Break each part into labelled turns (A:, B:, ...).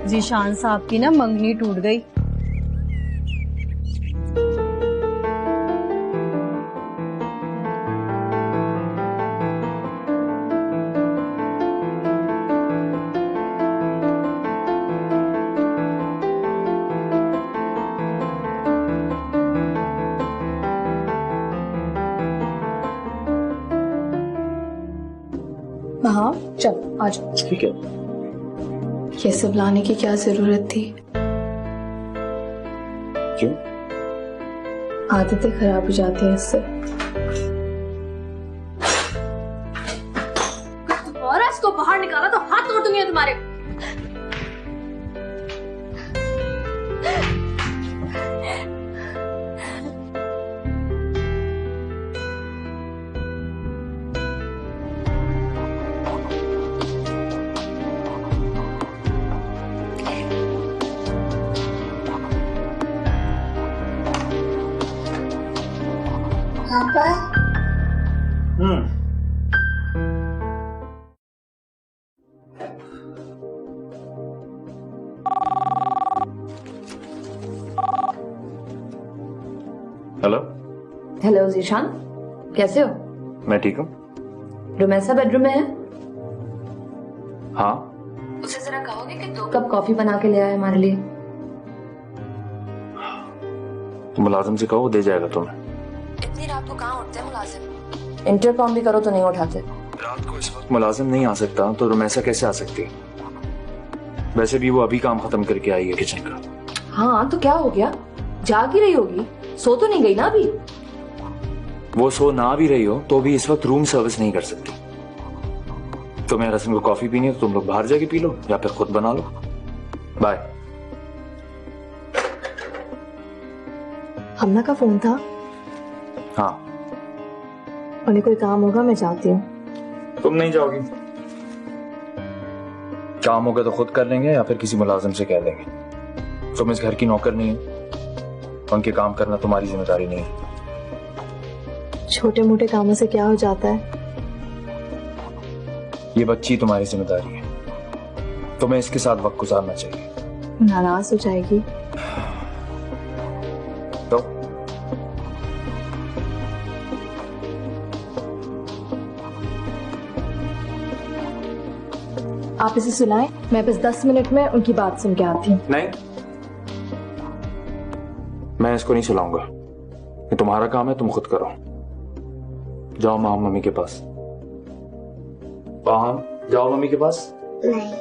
A: जीशान साहब की ना मंगनी टूट गई।
B: हाँ चल आ जाओ।
C: ठीक है।
B: ये सब लाने की क्या जरूरत थी?
C: क्यों?
B: आदतें खराब हो जाती हैं इससे।
D: और इसको बाहर निकाला तो हाथ तोड़ दूंगी तुम्हारे।
C: हेलो।
B: हेलो जीशान, कैसे हो?
C: मैं ठीक हूँ।
B: रुमैसा बेडरूम में है?
C: हाँ।
B: उसे जरा कहोगे कि 2 कप कॉफी बना के ले आए हमारे लिए।
C: मुलाजिम से कहो, वो दे जाएगा तुम्हें।
B: इतनी रात को कहाँ उठते हैं मुलाजिम? इंटरकॉम भी करो तो नहीं उठाते।
C: रात को इस वक्त मुलाजिम नहीं आ सकता तो रुमैसा कैसे आ सकती है? वैसे भी वो अभी काम खत्म करके आई है किचन का।
B: हाँ तो क्या हो गया? जाग ही रही होगी, सो तो नहीं गई ना अभी?
C: वो सो ना भी रही हो तो भी इस वक्त रूम सर्विस नहीं कर सकती। तुम्हें रस्म को कॉफी पीनी है तो तुम लोग बाहर जाके पी लो या फिर खुद बना लो। बाय।
B: हमना का फोन था।
C: हाँ।
B: उन्हें कोई काम होगा, मैं जाती हूँ।
C: तुम नहीं जाओगी? काम होगा तो खुद कर लेंगे या फिर किसी मुलाजिम से कह देंगे। तुम इस घर की नौकर नहीं हो, उनके काम करना तुम्हारी जिम्मेदारी नहीं है।
B: छोटे मोटे कामों से क्या हो जाता है?
C: ये बच्ची तुम्हारी जिम्मेदारी है, तुम्हें इसके साथ वक्त गुजारना चाहिए।
B: नाराज हो जाएगी
C: तो
B: आप इसे सुनाएं, मैं बस 10 मिनट में उनकी बात सुन के आती हूँ।
C: नहीं, मैं इसको नहीं सुलाऊंगा। ये तुम्हारा काम है, तुम खुद करो। जाओ माँ मम्मी के पास। वहां जाओ मम्मी के पास।
E: नहीं।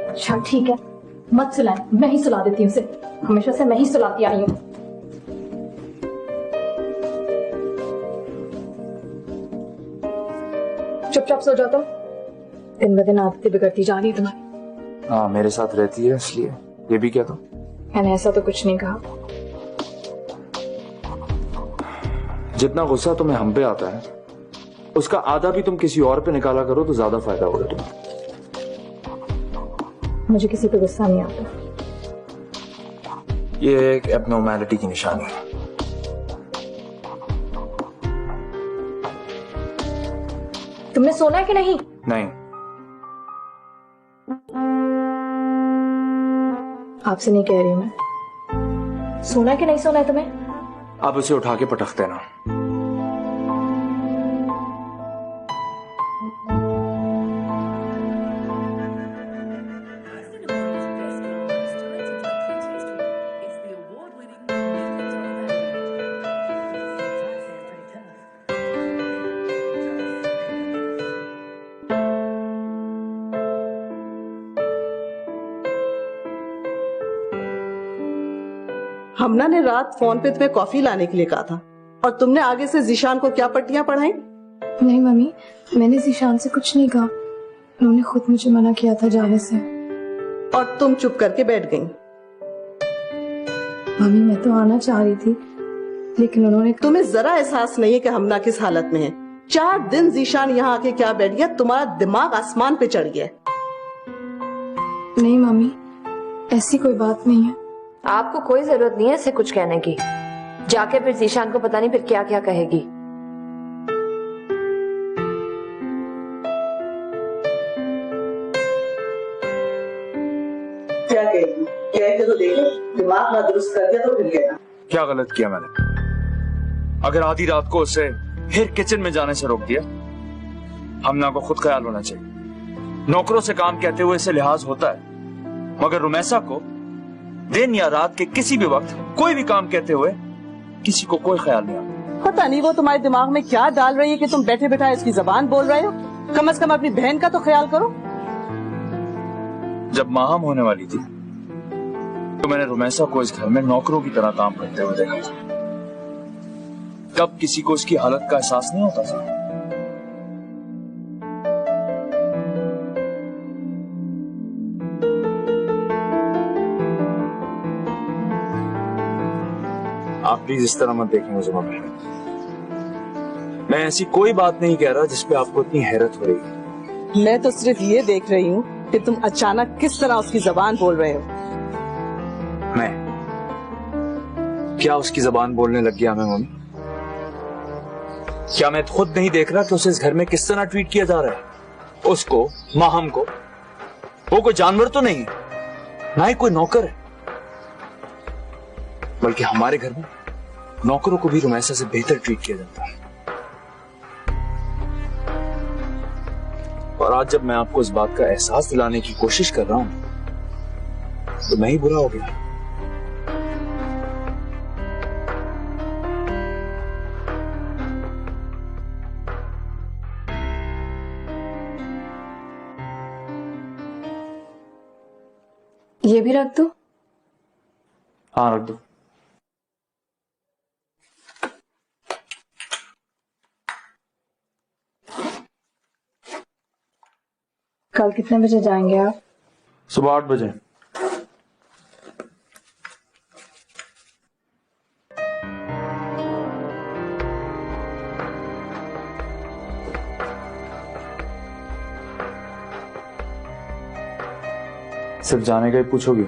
B: अच्छा ठीक है, मत सुलाएं, मैं ही सुला देती हूँ उसे। हमेशा से मैं ही सुलाती आई हूँ। चुपचाप सो जाओ तुम। दिन ब दिन आदतें बिगड़ती जा रही तुम्हारी।
C: हाँ, मेरे साथ रहती है इसलिए। ये भी क्या? तो
B: मैंने ऐसा तो कुछ नहीं कहा।
C: जितना गुस्सा तुम्हें हम पे आता है उसका आधा भी तुम किसी और पे निकाला करो तो ज्यादा फायदा होगा तुम्हें।
B: मुझे किसी पे गुस्सा नहीं आता।
C: ये एक एबनॉर्मैलिटी की निशानी है।
B: तुमने सोना है कि नहीं?
C: नहीं।
B: आपसे नहीं कह रही हूं मैं। सोना है कि नहीं सोना है तुम्हें?
C: अब उसे उठा के पटक देना।
F: हमना ने रात फोन पे तुम्हें कॉफी लाने के लिए कहा था और तुमने आगे से जीशान को क्या पट्टियां पढ़ाई?
B: नहीं मम्मी, मैंने जीशान से कुछ नहीं कहा। उन्होंने खुद मुझे मना किया था जाने से।
F: और तुम चुप करके बैठ गई।
B: मम्मी मैं तो आना चाह रही थी, लेकिन उन्होंने
F: तुम्हें जरा एहसास नहीं है कि हमना किस हालत में है। 4 दिन जीशान यहाँ आके क्या बैठ गया, तुम्हारा दिमाग आसमान पे चढ़ गया।
B: नहीं मम्मी, ऐसी कोई बात नहीं है।
E: आपको कोई जरूरत नहीं है ऐसे कुछ कहने की। जाके फिर जीशान को पता नहीं फिर क्या क्या कहेगी।
F: क्या कहेगी? कह के तो देखो, दिमाग ना दुरुस्त कर दिया तो फिर कहना।
C: क्या गलत किया मैंने? अगर आधी रात को उसे फिर किचन में जाने से रोक दिया? हमना को खुद ख्याल होना चाहिए। नौकरों से काम कहते हुए इसे लिहाज होता है, मगर रुमैसा को दिन या रात के किसी भी वक्त कोई भी काम कहते हुए किसी को कोई ख्याल नहीं आता।
F: पता नहीं वो तुम्हारे दिमाग में क्या डाल रही है कि तुम बैठे बैठा इसकी जबान बोल रहे हो। कम से कम अपनी बहन का तो ख्याल करो।
C: जब माहम होने वाली थी तो मैंने रुमैसा को इस घर में नौकरों की तरह काम करते हुए देखा था। कब किसी को उसकी हालत का एहसास नहीं होता था। आप प्लीज इस तरह मत देखें मुझे मम्मी। मैं ऐसी कोई बात नहीं कह रहा जिसपे आपको इतनी हैरत हो रही है।
F: मैं तो सिर्फ ये देख रही हूँ कि तुम अचानक किस तरह उसकी जबान बोल रहे हो।
C: मैं क्या उसकी जबान बोलने लग गया मैं मम्मी? क्या मैं खुद नहीं देख रहा कि उसे इस घर में किस तरह ट्रीट किया जा रहा है? उसको, माहम को। वो कोई जानवर तो नहीं है, ना ही कोई नौकर है, बल्कि हमारे घर में नौकरों को भी रुमैसा से बेहतर ट्रीट किया जाता है। और आज जब मैं आपको इस बात का एहसास दिलाने की कोशिश कर रहा हूं तो मैं ही बुरा हो गया।
B: ये भी रख दो।
C: हाँ रख दो।
B: कल कितने बजे जाएंगे आप?
C: सुबह 8 बजे। सिर्फ जाने का ही पूछोगी,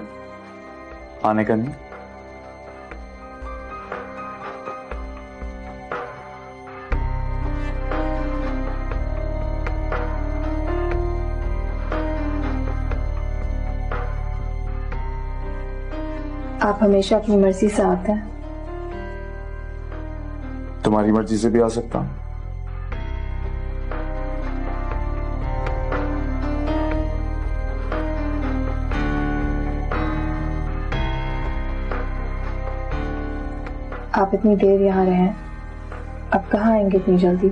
C: आने का नहीं?
B: आप हमेशा अपनी मर्जी से आते हैं।
C: तुम्हारी मर्जी से भी आ सकता हूं।
B: आप इतनी देर यहाँ रहे हैं, अब कहाँ आएंगे इतनी जल्दी?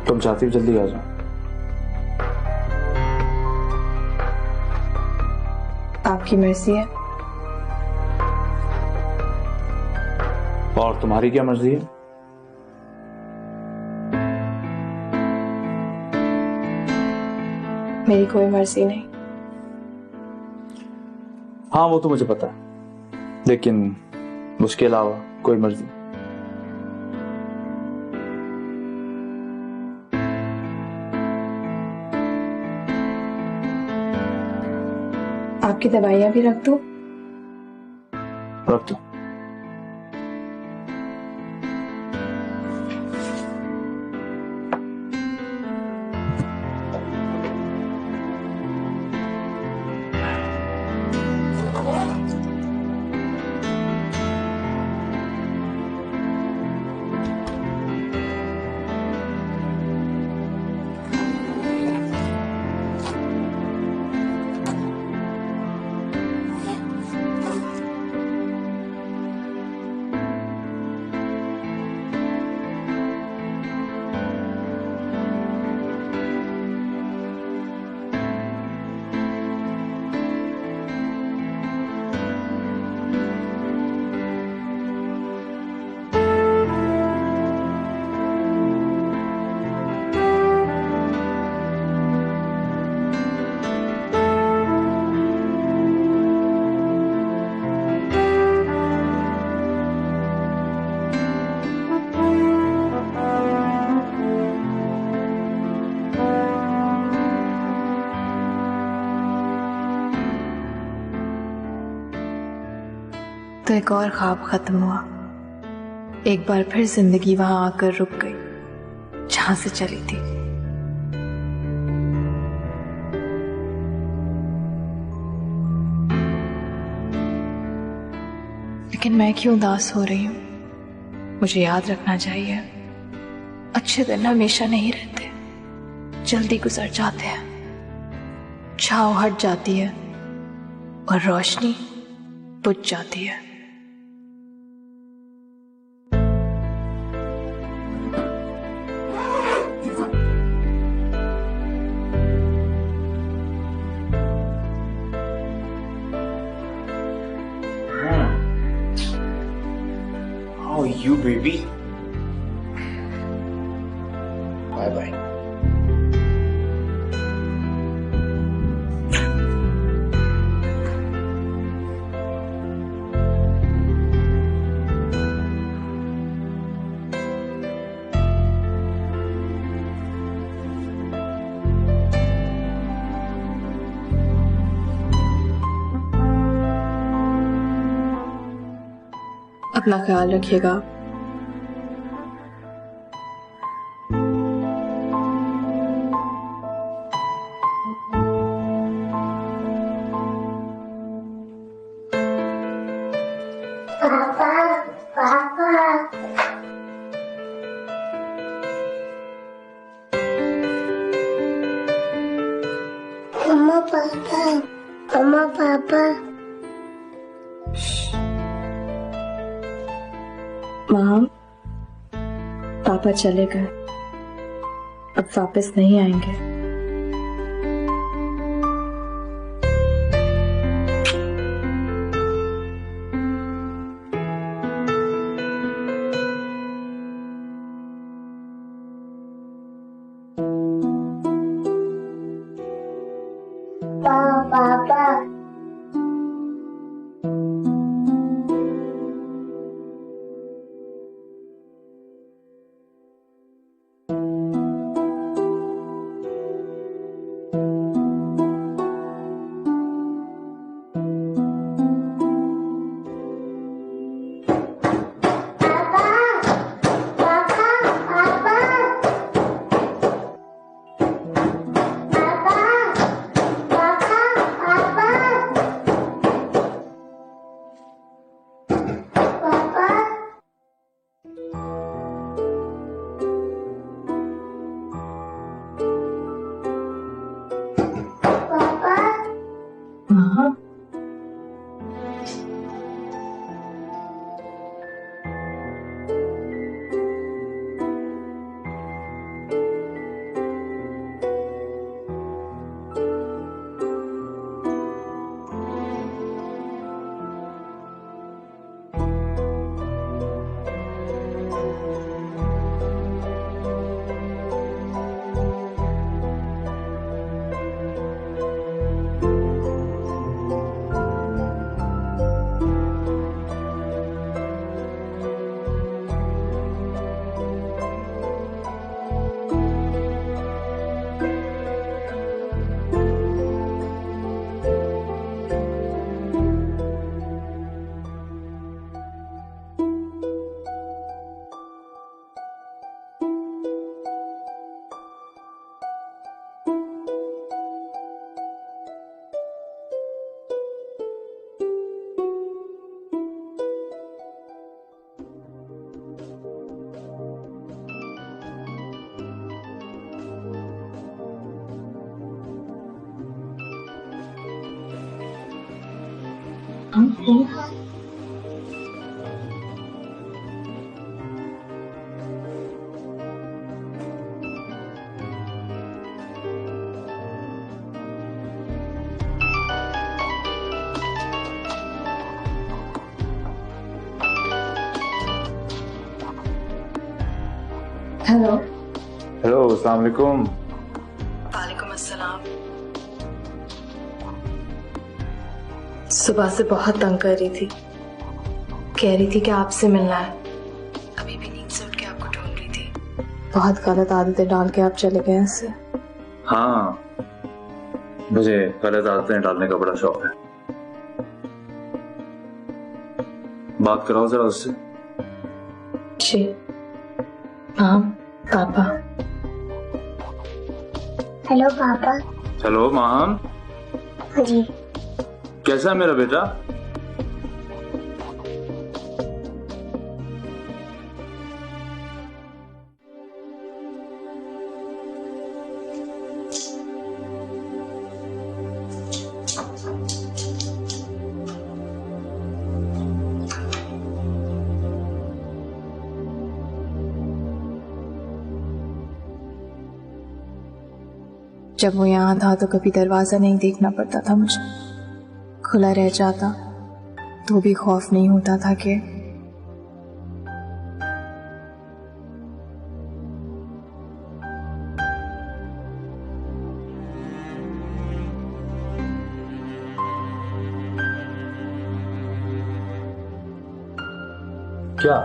C: तुम चाहती हो जल्दी आ जाओ?
B: आपकी मर्जी है।
C: और तुम्हारी क्या मर्जी है?
B: मेरी कोई मर्जी नहीं।
C: हाँ वो तो मुझे पता है, लेकिन उसके अलावा कोई मर्जी?
B: आपकी दवाइयां भी रख दो।
C: रख दो।
B: तो एक और ख्वाब खत्म हुआ। एक बार फिर जिंदगी वहां आकर रुक गई जहां से चली थी। लेकिन मैं क्यों उदास हो रही हूं? मुझे याद रखना चाहिए, अच्छे दिन हमेशा नहीं रहते, जल्दी गुजर जाते हैं। छाँव हट जाती है और रोशनी बुझ जाती है।
C: How are you, baby? Bye bye.
B: अपना ख्याल रखिएगा।
G: मम्मा पापा, मम्मा पापा।
B: माँ, पापा चले गए, अब वापस नहीं आएंगे।
G: पापा
B: माँ, हेलो।
C: हेलो, अस्सलाम वालेकुम।
B: वालेकुम अस्सलाम। सुबह से बहुत तंग कर रही थी, कह रही थी कि आपसे मिलना है। अभी भी नींद से उठ के आपको ढूंढ रही थी। बहुत गलत आदतें डाल के आप चले गए इससे।
C: हाँ, मुझे गलत आदतें डालने का बड़ा शौक है। बात कराओ जरा उससे।
B: जी माम, पापा।
G: हेलो पापा।
C: हेलो माम,
G: जी
C: कैसा है मेरा बेटा?
B: जब वो यहाँ था तो कभी दरवाजा नहीं देखना पड़ता था मुझे, खुला रह जाता तो भी खौफ नहीं होता था कि
F: क्या?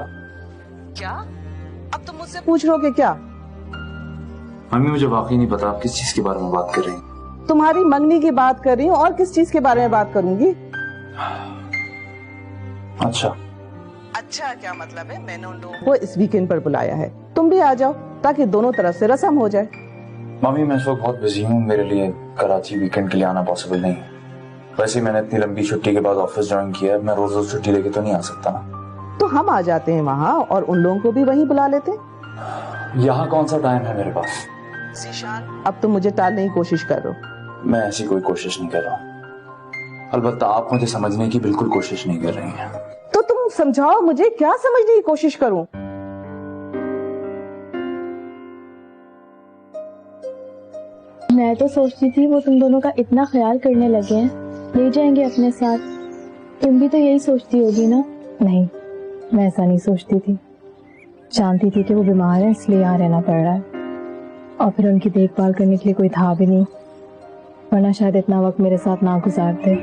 F: अब तुम मुझसे पूछ रहे हो कि क्या?
C: मम्मी मुझे वाकई नहीं पता आप किस चीज के बारे में बात कर रही हैं।
F: तुम्हारी मंगनी की बात कर रही हूँ, और किस चीज के बारे में बात करूंगी? अच्छा क्या मतलब है? मैंने उन लोगों को इस वीकेंड पर बुलाया है, तुम भी आ जाओ ताकि दोनों तरफ से रस्म हो जाए।
C: मम्मी मैं इस वक्त बहुत बिजी हूँ, मेरे लिए कराची वीकेंड के लिए आना पॉसिबल नहीं है। वैसे मैंने इतनी लंबी छुट्टी के बाद ऑफिस ज्वाइन किया है, मैं रोज रोज छुट्टी लेके तो नहीं आ सकता ना।
F: तो हम आ जाते हैं वहाँ और उन लोगों को भी वहीं बुला लेते।
C: यहाँ कौन सा टाइम है मेरे पास?
F: अब तुम मुझे टालने की कोशिश कर रहे हो।
C: मैं ऐसी कोई कोशिश नहीं कर रहा हूँ, अलबत्ता आप मुझे समझने की बिल्कुल कोशिश नहीं कर रही हैं।
F: तो तुम समझाओ मुझे, क्या समझने की कोशिश करूं?
H: मैं तो सोचती थी वो तुम दोनों का इतना ख्याल करने लगे हैं, ले जाएंगे अपने साथ। तुम भी तो यही सोचती होगी ना? नहीं, मैं ऐसा नहीं सोचती थी। जानती थी कि वो बीमार है इसलिए यहाँ रहना पड़ रहा है, और फिर उनकी देखभाल करने के लिए कोई था भी नहीं, वरना शायद इतना वक्त मेरे साथ ना गुजारते।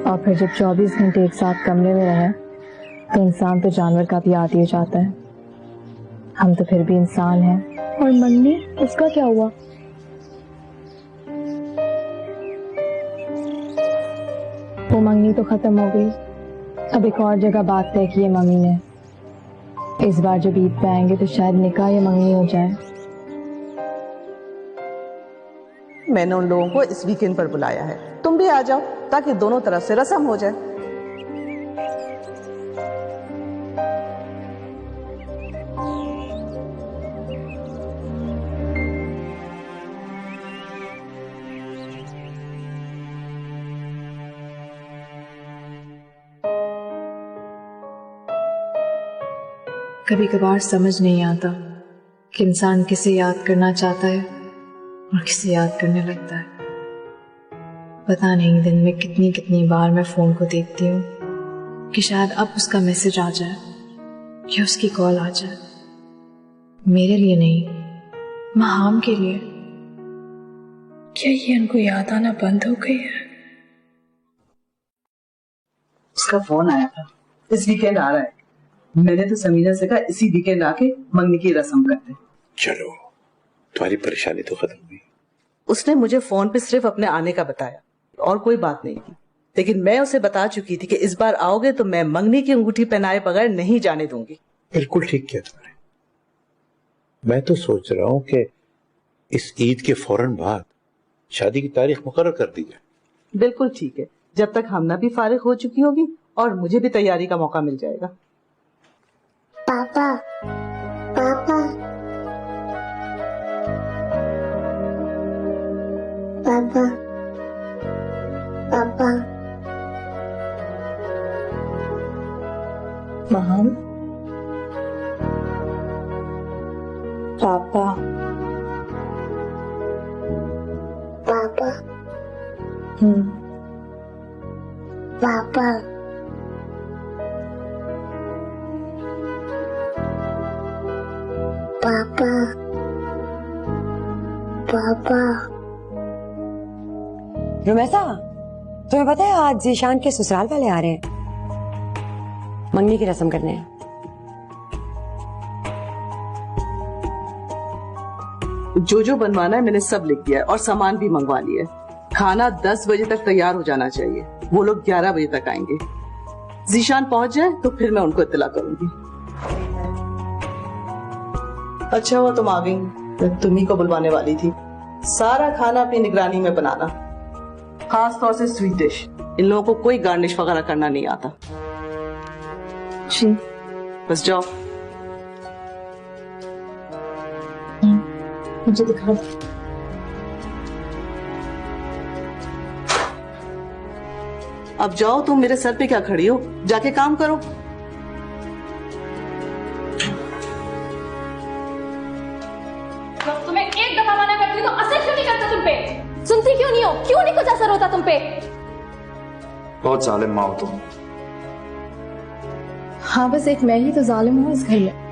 H: और फिर जब 24 घंटे एक साथ कमरे में रहे तो इंसान तो जानवर का भी आदी हो जाता है। हम तो फिर भी इंसान हैं। और मंगनी, उसका क्या हुआ? वो मंगनी तो खत्म हो गई। अब एक और जगह बात तय की है मम्मी ने। इस बार जब ईद पे आएंगे तो शायद निकाह या मंगनी हो जाए।
F: मैंने उन लोगों को इस वीकेंड पर बुलाया है, तुम भी आ जाओ ताकि दोनों तरफ से रस्म हो जाए।
B: कभी कभार समझ नहीं आता कि इंसान किसे याद करना चाहता है और किसे याद करने लगता है। पता नहीं दिन में कितनी कितनी बार मैं फोन को देखती हूँ कि शायद अब उसका मैसेज आ जाए या उसकी कॉल आ जाए। मेरे लिए नहीं, महाम के लिए। क्या ये उनको याद आना बंद हो गई है?
F: उसका फोन आया था, इस वीकेंड आ रहा है। मैंने तो समीना से कहा इसी वीकेंड आके मंगनी की रस्म करते।
I: चलो, तुम्हारी परेशानी तो खत्म हुई।
F: उसने मुझे फोन पे सिर्फ अपने आने का बताया और कोई बात नहीं की, लेकिन मैं उसे बता चुकी थी कि इस बार आओगे तो मैं मंगनी की अंगूठी पहनाए बगैर नहीं जाने दूंगी।
I: बिल्कुल ठीक किया तुमने। मैं तो सोच रहा हूँ कि इस ईद के फौरन बाद शादी की तारीख मुकर्रर कर दी जाए।
F: बिल्कुल ठीक है, जब तक हमना भी फारिग हो चुकी होगी और मुझे भी तैयारी का मौका मिल जाएगा।
G: पापा, पापा, पापा, पापा।
H: महाम, पापा,
G: पापा, पापा, पापा, पापा।
J: रुमैसा, तुम्हें पता है आज जीशान के ससुराल वाले आ रहे हैं मंगनी की रस्म करने।
F: जो जो बनवाना है मैंने सब लिख दिया है और सामान भी मंगवा लिया है। खाना 10 बजे तक तैयार हो जाना चाहिए, वो लोग 11 बजे तक आएंगे। जीशान पहुंच जाए तो फिर मैं उनको इत्तला करूंगी। अच्छा हुआ तुम आ गई, मैं तुम्ही को बुलवाने वाली थी। सारा खाना अपनी निगरानी में बनाना, खास तौर से स्वीट डिश। इन लोगों को कोई गार्निश वगैरह करना नहीं आता।
H: जी
F: बस जाओ।
H: मुझे दिखा।
F: अब जाओ, तुम मेरे सर पे क्या खड़ी हो, जाके काम करो।
D: तुम्हें एक दफा मना करती हूँ तो असर क्यों नहीं करता तुम पे? सुनती क्यों नहीं हो? क्यों नहीं कुछ असर होता तुम पे?
C: बहुत जालिम माँ हो तुम।
H: हाँ बस एक मैं ही तो जालिम हूँ इस घर में।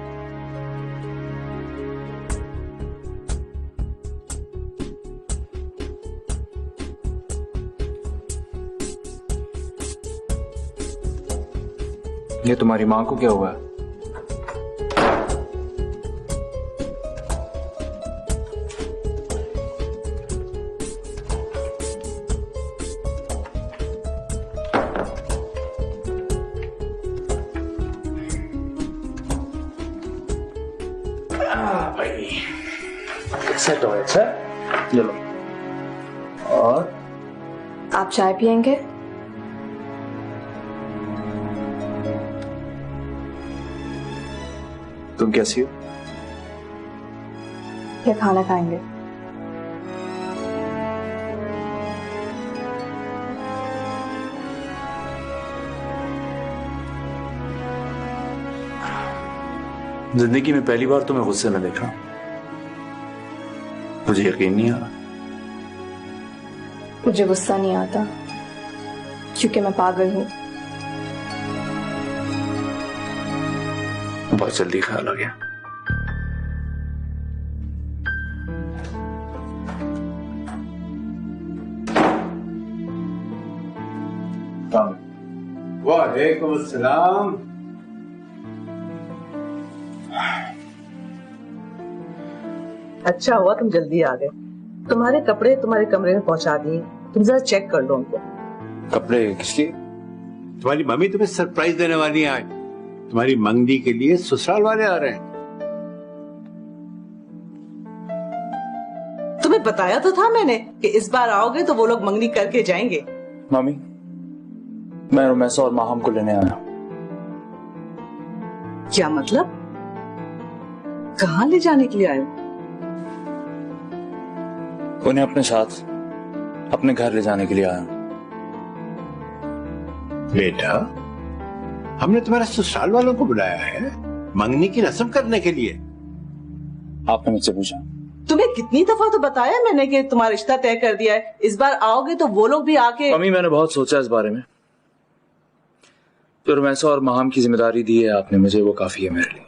C: ये तुम्हारी माँ को क्या हुआ है? भाई सेट हो अच्छा, ये लो। और
B: आप चाय पियेंगे?
C: तुम कैसी हो?
B: क्या खाना खाएंगे?
C: जिंदगी में पहली बार तुम्हें गुस्से में देखा, मुझे यकीन नहीं आ रहा।
B: मुझे गुस्सा नहीं आता क्योंकि मैं पागल हूँ।
C: बहुत जल्दी ख्याल आ गया।
I: वालेकुम अस्सलाम।
F: अच्छा हुआ तुम जल्दी आ गए। तुम्हारे कपड़े तुम्हारे कमरे में पहुंचा दिए, तुम जरा चेक कर लो उनको।
C: कपड़े किस लिए?
I: तुम्हारी मम्मी तुम्हें सरप्राइज देने वाली है आज। तुम्हारी मंगनी के लिए ससुराल वाले आ रहे हैं।
F: तुम्हें बताया तो था मैंने कि इस बार आओगे तो वो लोग मंगनी करके जाएंगे।
C: मम्मी, मैं रुमैसा और माहम को लेने आया।
F: क्या मतलब? कहाँ ले जाने के लिए आए?
C: उन्हें अपने साथ अपने घर ले जाने के लिए आया।
I: बेटा, हमने तुम्हारे ससुराल वालों को बुलाया है मंगनी की रस्म करने के लिए।
C: आपने मुझसे पूछा?
F: तुम्हें कितनी दफा तो बताया मैंने कि तुम्हारा रिश्ता तय कर दिया है, इस बार आओगे तो वो लोग भी आके।
C: मम्मी, मैंने बहुत सोचा इस बारे में। तो रुमैसा और माहम की जिम्मेदारी दी है आपने मुझे, वो काफी है मेरे लिए।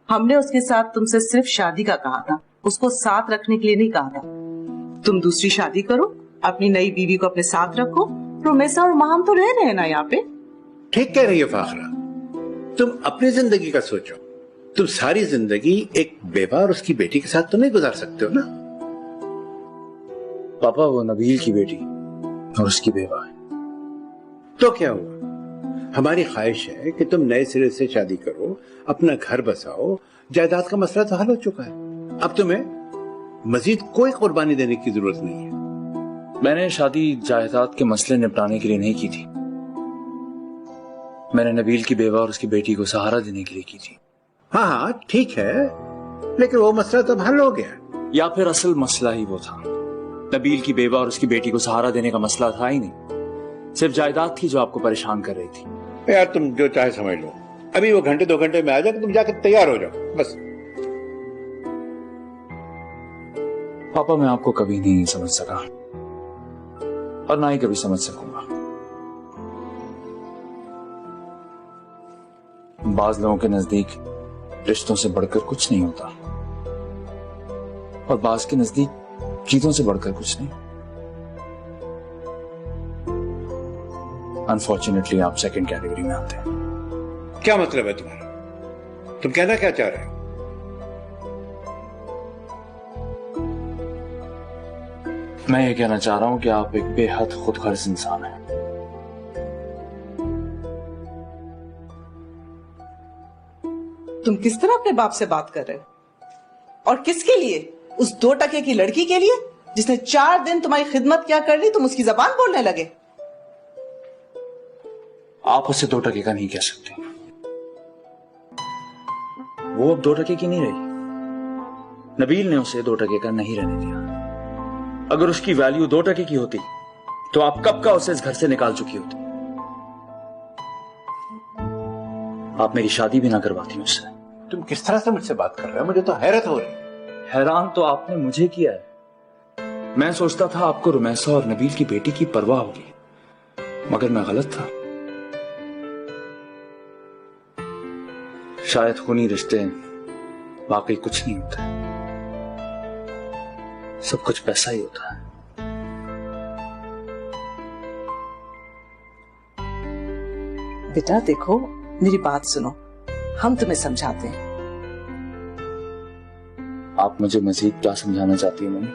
F: हमने उसके साथ तुमसे सिर्फ शादी का कहा था, उसको साथ रखने के लिए नहीं कहा था। तुम दूसरी शादी करो, अपनी नई बीवी को अपने साथ रखो। रुमैसा और माहम तो रह रहे हैं ना यहाँ पे।
I: ठीक कह रही है फाखरा, तुम अपनी जिंदगी का सोचो। तुम सारी जिंदगी एक बेवा और उसकी बेटी के साथ तो नहीं गुजार सकते हो ना।
C: पापा, वो नबील की बेटी और उसकी बेवा है।
I: तो क्या हुआ? हमारी ख्वाहिश है कि तुम नए सिरे से शादी करो, अपना घर बसाओ। जायदाद का मसला तो हल हो चुका है, अब तुम्हें मजीद कोई कुर्बानी देने की जरूरत नहीं है।
C: मैंने शादी जायदाद के मसले निपटाने के लिए नहीं की थी, मैंने नबील की बेवा और उसकी बेटी को सहारा देने के लिए की थी।
I: हाँ हाँ ठीक है, लेकिन वो मसला तो हल हो गया।
C: या फिर असल मसला ही वो था, नबील की बेवा और उसकी बेटी को सहारा देने का मसला था ही नहीं, सिर्फ जायदाद थी जो आपको परेशान कर रही थी।
I: यार तुम जो चाहे समझ लो, अभी वो घंटे 2 घंटे में आ जाए, तुम जाकर तैयार हो जाओ बस।
C: पापा, मैं आपको कभी नहीं समझ सका और ना ही कभी समझ सकूंगा। बाज लोगों के नजदीक रिश्तों से बढ़कर कुछ नहीं होता और बाज के नजदीक चीजों से बढ़कर कुछ नहीं। अनफॉर्चुनेटली आप सेकंड कैटेगरी में आते हैं।
I: क्या मतलब है तुम्हारा? तुम कहना क्या चाह रहे हो?
C: मैं ये कहना चाह रहा हूं कि आप एक बेहद खुदगर्ज इंसान हैं।
F: तुम किस तरह अपने बाप से बात कर रहे हो? और किसके लिए? उस 2 टके की लड़की के लिए जिसने 4 दिन तुम्हारी खिदमत क्या कर ली, तुम उसकी जबान बोलने लगे?
C: आप उसे 2 टके का नहीं कह सकते। वो अब 2 टके की नहीं रही। नबील ने उसे 2 टके का नहीं रहने दिया। अगर उसकी वैल्यू 2 टके की होती तो आप कब का उसे इस घर से निकाल चुकी होती। आप मेरी शादी भी ना करवाती उससे।
I: तुम किस तरह से मुझसे बात कर रहे हो? मुझे तो हैरत हो रही है।
C: हैरान तो आपने मुझे किया है। मैं सोचता था आपको रुमैसा और नबील की बेटी की परवाह होगी, मगर मैं गलत था। शायद खूनी रिश्ते वाकई कुछ नहीं होते, सब कुछ पैसा ही होता है।
F: बेटा देखो, मेरी बात सुनो, हम तुम्हें समझाते हैं।
C: आप मुझे मजीद क्या समझाना चाहती हैं मम्मी?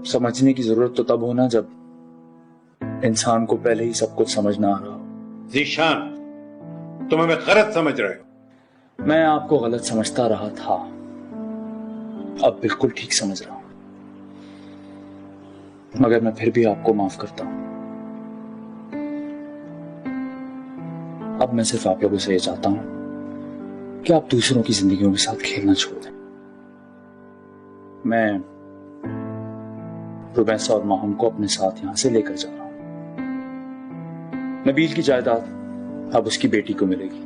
C: समझने की जरूरत तो तब होना जब इंसान को पहले ही सब कुछ समझ ना आ रहा हो।
I: जीशान, तुम हमें गलत समझ रहे हो।
C: मैं आपको गलत समझता रहा था, अब बिल्कुल ठीक समझ रहा हूं, मगर मैं फिर भी आपको माफ करता हूं। अब मैं सिर्फ आप लोगों से ये चाहता हूं कि आप दूसरों की जिंदगियों के साथ खेलना छोड़ दें। मैं रुमैसा और माहम को अपने साथ यहां से लेकर जा रहा हूं। नबील की जायदाद अब उसकी बेटी को मिलेगी।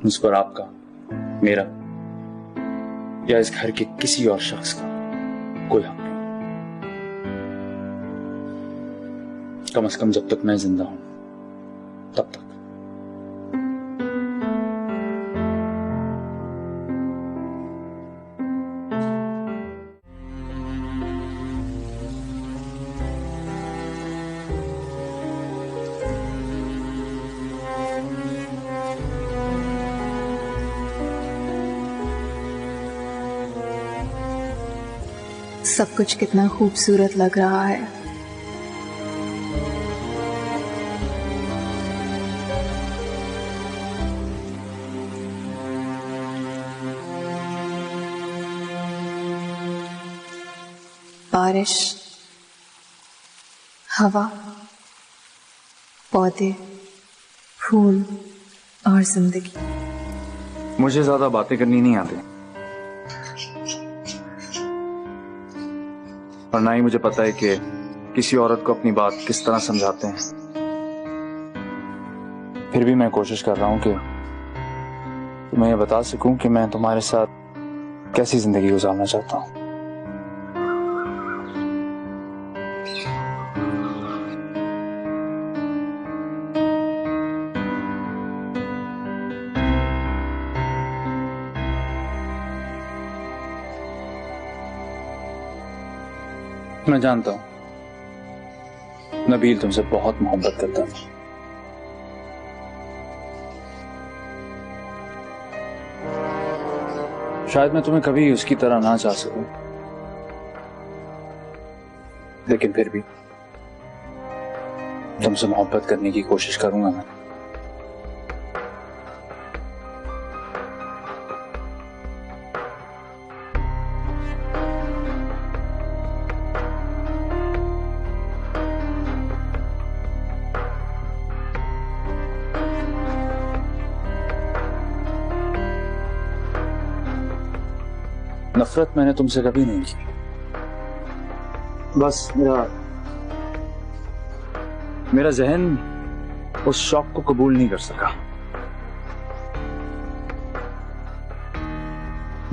C: उस पर आपका, मेरा या इस घर के किसी और शख्स का कोई हक नहीं। कम से कम जब तक मैं जिंदा हूं तब तक।
B: सब कुछ कितना खूबसूरत लग रहा है। बारिश, हवा, पौधे, फूल और जिंदगी।
C: मुझे ज्यादा बातें करनी नहीं आती और ना ही मुझे पता है कि किसी औरत को अपनी बात किस तरह समझाते हैं। फिर भी मैं कोशिश कर रहा हूं कि मैं ये बता सकूं कि मैं तुम्हारे साथ कैसी जिंदगी गुजारना चाहता हूं। मैं जानता हूं नबील तुमसे बहुत मोहब्बत करता था, शायद मैं तुम्हें कभी उसकी तरह ना चाह सकूं, लेकिन फिर भी तुमसे मोहब्बत करने की कोशिश करूंगा मैं। नफरत मैंने तुमसे कभी नहीं की, बस मेरा जहन उस शौक को कबूल नहीं कर सका।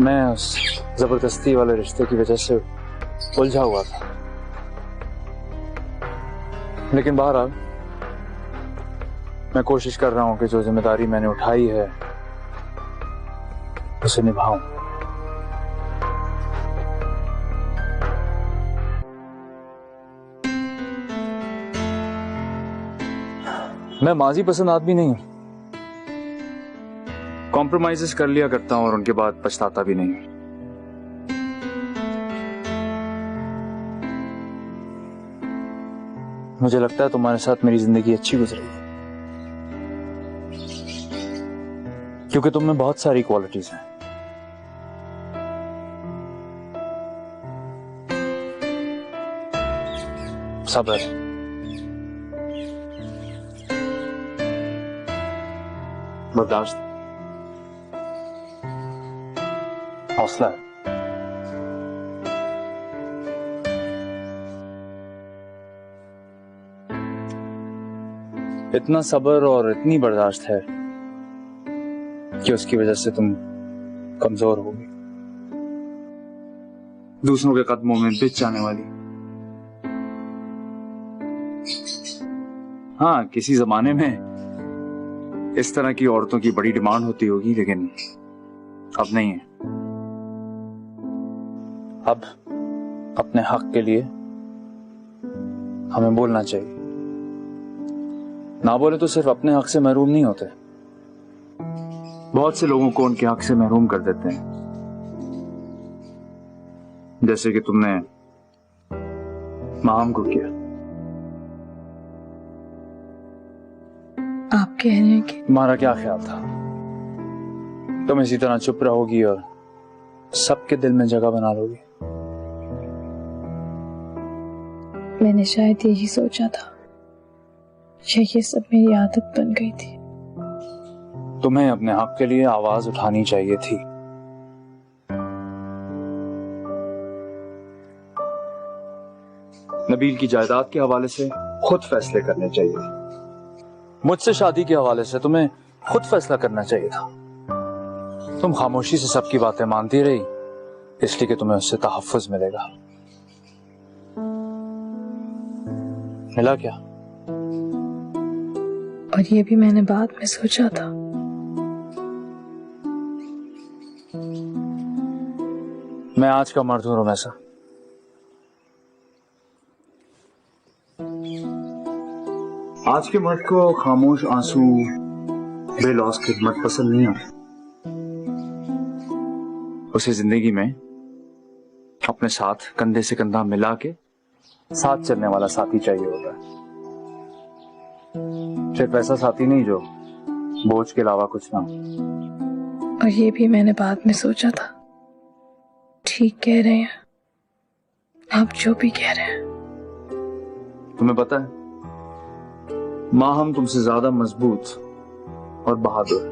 C: मैं उस जबरदस्ती वाले रिश्ते की वजह से उलझा हुआ था, लेकिन बहरहाल मैं कोशिश कर रहा हूं कि जो जिम्मेदारी मैंने उठाई है उसे निभाऊं। मैं माजी पसंद आदमी नहीं हूं, कॉम्प्रोमाइजेस कर लिया करता हूं और उनके बाद पछताता भी नहीं। मुझे लगता है तुम्हारे साथ मेरी जिंदगी अच्छी गुजरेगी, क्योंकि तुम में बहुत सारी क्वालिटीज हैं। सब्र, बर्दाश्त, हौसला। इतना सब्र और इतनी बर्दाश्त है कि उसकी वजह से तुम कमजोर होगी, दूसरों के कदमों में बिछ जाने वाली। हाँ, किसी जमाने में इस तरह की औरतों की बड़ी डिमांड होती होगी, लेकिन अब नहीं है। अब अपने हक के लिए हमें बोलना चाहिए। ना बोले तो सिर्फ अपने हक से महरूम नहीं होते, बहुत से लोगों को उनके हक से महरूम कर देते हैं, जैसे कि तुमने माम को किया।
B: आप कह रहे हैं कि
C: तुम्हारा क्या ख्याल था? तुम इसी तरह चुप रहोगी और सबके दिल में जगह बना लोगी?
B: मैंने शायद यही सोचा था, ये सब मेरी आदत बन गई थी।
C: तुम्हें अपने हक के लिए आवाज उठानी चाहिए थी। नबील की जायदाद के हवाले से खुद फैसले करने चाहिए। मुझसे शादी के हवाले से तुम्हें खुद फैसला करना चाहिए था। तुम खामोशी से सबकी बातें मानती रही, इसलिए कि तुम्हें उससे तहफ्फुज मिलेगा। मिला क्या?
B: और ये भी मैंने बाद में सोचा था।
C: मैं आज का मर्द हूं रुमैसा। आज के मर्द को खामोश आंसू, बेलौस खिदमत पसंद नहीं आती। उसे जिंदगी में अपने साथ कंधे से कंधा मिला के साथ चलने वाला साथी चाहिए होता है, सिर्फ ऐसा साथी नहीं जो बोझ के अलावा कुछ ना हो।
B: और ये भी मैंने बाद में सोचा था। ठीक कह रहे हैं आप, जो भी कह रहे हैं।
C: तुम्हें पता है, माँ हम तुमसे ज्यादा मजबूत और बहादुर,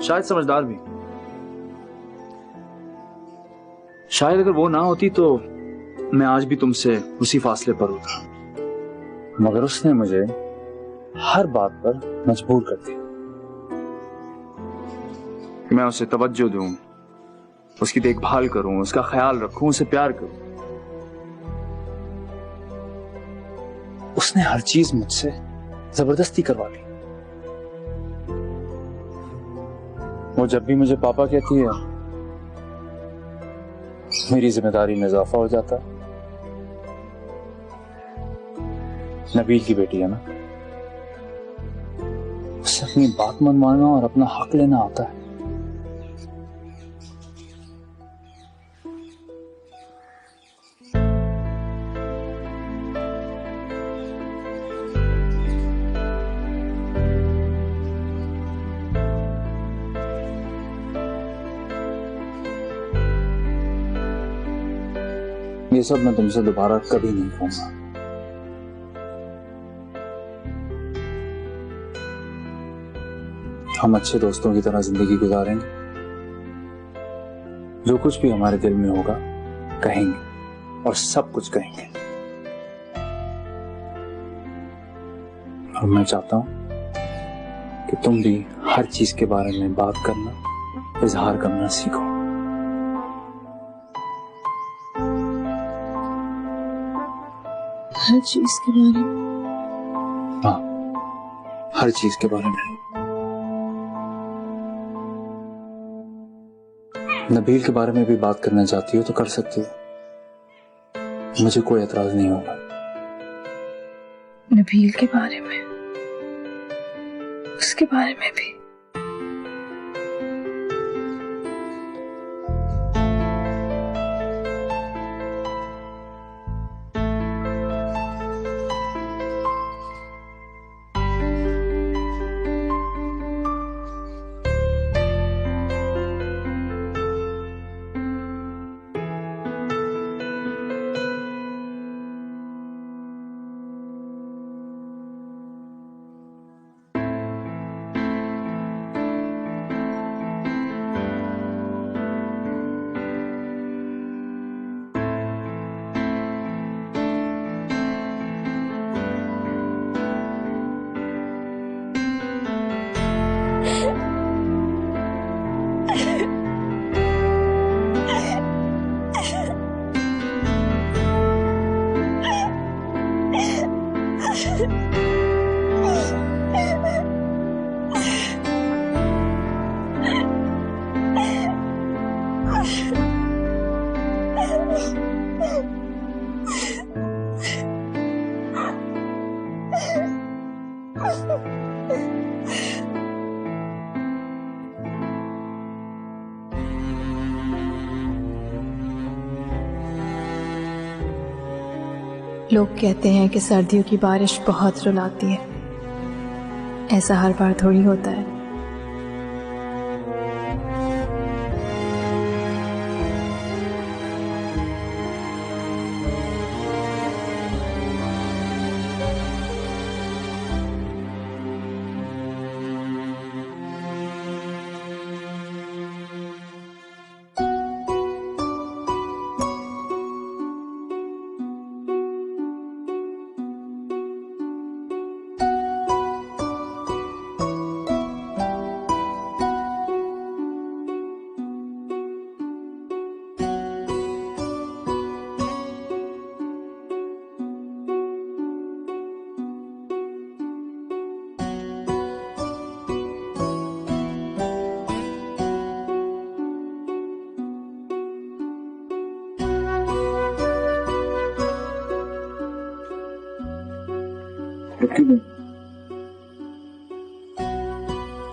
C: शायद समझदार भी। शायद अगर वो ना होती तो मैं आज भी तुमसे उसी फासले पर होता, मगर उसने मुझे हर बात पर मजबूर कर दिया कि मैं उसे तवज्जो दूं, उसकी देखभाल करूं, उसका ख्याल रखूं, उसे प्यार करूं। उसने हर चीज मुझसे जबरदस्ती करवा ली। वो जब भी मुझे पापा कहती है, मेरी जिम्मेदारी में इजाफा हो जाता है। नबील की बेटी है ना, उसे अपनी बात मनवाना और अपना हक लेना आता है। ये सब मैं तुमसे दोबारा कभी नहीं कहूंगा। हम अच्छे दोस्तों की तरह जिंदगी गुजारेंगे। जो कुछ भी हमारे दिल में होगा कहेंगे, और सब कुछ कहेंगे। और मैं चाहता हूं कि तुम भी हर चीज के बारे में बात करना, इजहार करना सीखो।
B: हर चीज के बारे में?
C: हाँ, हर चीज के बारे में। नबील के बारे में भी बात करना चाहती हो तो कर सकती हो, मुझे कोई एतराज नहीं होगा।
B: नबील के बारे में, उसके बारे में भी? लोग कहते हैं कि सर्दियों की बारिश बहुत रुलाती है। ऐसा हर बार थोड़ी होता है।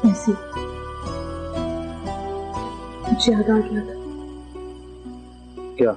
H: ऐसी मुझे याद आ गया था।
C: क्या?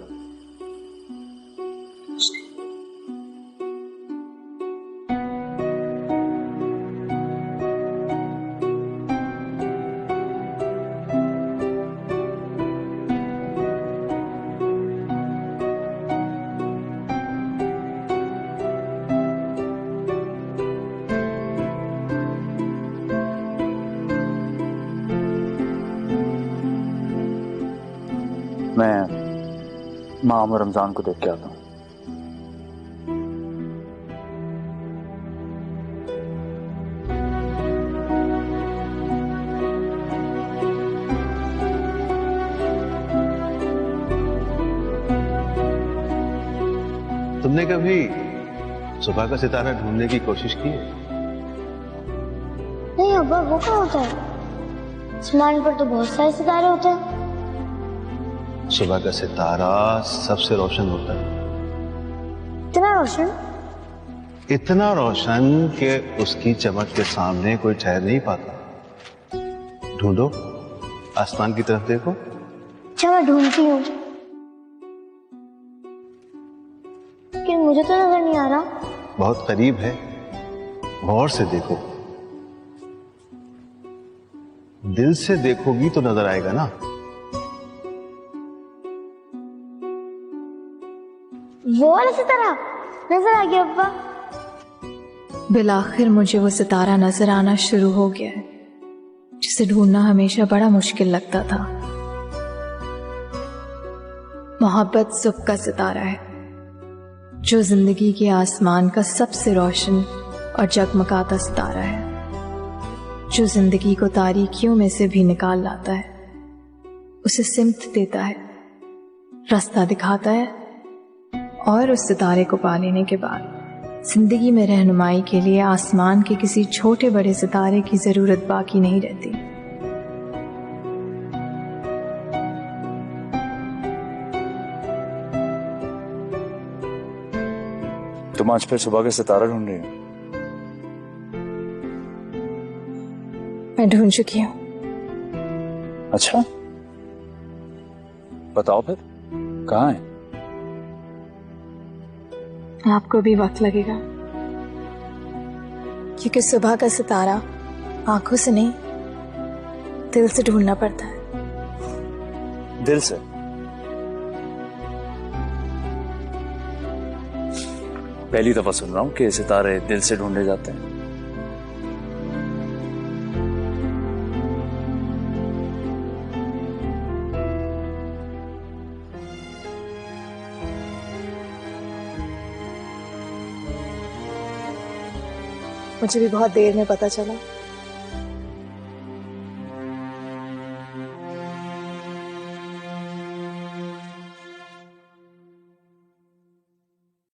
C: मैं माम और रमजान को देख के आता हूँ।
K: तुमने कभी सुबह का सितारा ढूंढने की कोशिश की है?
G: नहीं अब्बा, वो क्या होता है? आसमान पर तो बहुत सारे सितारे होते हैं।
K: सुबह का सितारा सबसे रोशन होता है।
G: इतना रोशन?
K: इतना रोशन कि उसकी चमक के सामने कोई ठहर नहीं पाता। ढूंढो, आसमान की तरफ देखो।
G: अच्छा मैं ढूंढती हूँ, लेकिन मुझे तो नजर नहीं आ रहा।
K: बहुत करीब है, गौर से देखो। दिल से देखोगी तो नजर आएगा ना।
G: वो वाला सितारा नजर आ गया अब्बा।
B: बिलाखिर मुझे वो सितारा नजर आना शुरू हो गया है जिसे ढूंढना हमेशा बड़ा मुश्किल लगता था। मोहब्बत सुबह का सितारा है जो जिंदगी के आसमान का सबसे रोशन और जगमगाता सितारा है, जो जिंदगी को तारीकियों में से भी निकाल लाता है, उसे सिमत देता है, रास्ता दिखाता है और उस सितारे को पा लेने के बाद जिंदगी में रहनुमाई के लिए आसमान के किसी छोटे बड़े सितारे की जरूरत बाकी नहीं रहती।
C: तुम आज फिर सुबह का सितारा ढूंढ रही हो?
B: मैं ढूंढ चुकी हूँ।
C: अच्छा, बताओ फिर कहाँ है?
B: आपको भी वक्त लगेगा, क्योंकि सुबह का सितारा आंखों से नहीं दिल से ढूंढना पड़ता है।
C: दिल से? पहली दफा सुन रहा हूं कि सितारे दिल से ढूंढे जाते हैं।
B: मुझे भी बहुत देर में पता चला